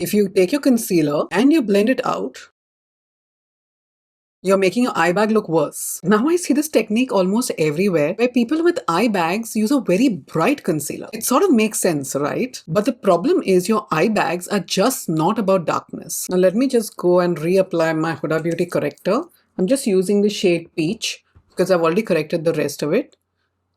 If you take your concealer and you blend it out, you're making your eye bag look worse. Now I see this technique almost everywhere where people with eye bags use a very bright concealer. It sort of makes sense, right? But the problem is your eye bags are just not about darkness. Now let me just go and reapply my Huda Beauty corrector. I'm just using the shade Peach because I've already corrected the rest of it.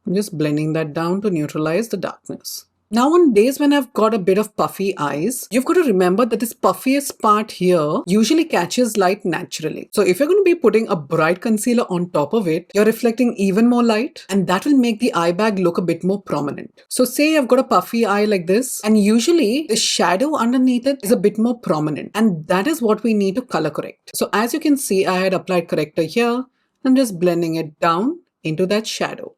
I'm just blending that down to neutralize the darkness. Now on days when I've got a bit of puffy eyes, you've got to remember that this puffiest part here usually catches light naturally. So if you're going to be putting a bright concealer on top of it, you're reflecting even more light and that will make the eye bag look a bit more prominent. So say I've got a puffy eye like this and usually the shadow underneath it is a bit more prominent and that is what we need to color correct. So as you can see, I had applied corrector here. I'm just blending it down into that shadow.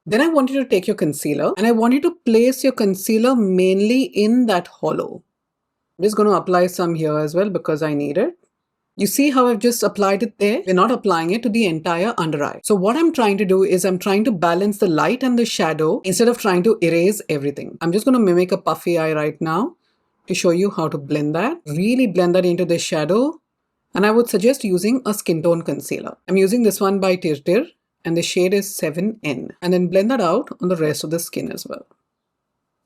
Then I want you to take your concealer and I want you to place your concealer mainly in that hollow. I'm just going to apply some here as well because I need it. You see how I've just applied it there? We're not applying it to the entire under eye. So what I'm trying to do is I'm trying to balance the light and the shadow instead of trying to erase everything. I'm just going to mimic a puffy eye right now to show you how to blend that. Really blend that into the shadow. And I would suggest using a skin tone concealer. I'm using this one by Tirtir. And the shade is 7N. And then blend that out on the rest of the skin as well.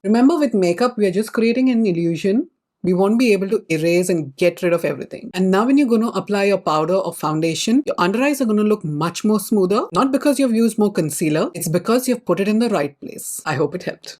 Remember, with makeup, we are just creating an illusion. We won't be able to erase and get rid of everything. And now when you're going to apply your powder or foundation, your under eyes are going to look much more smoother. Not because you've used more concealer, it's because you've put it in the right place. I hope it helped.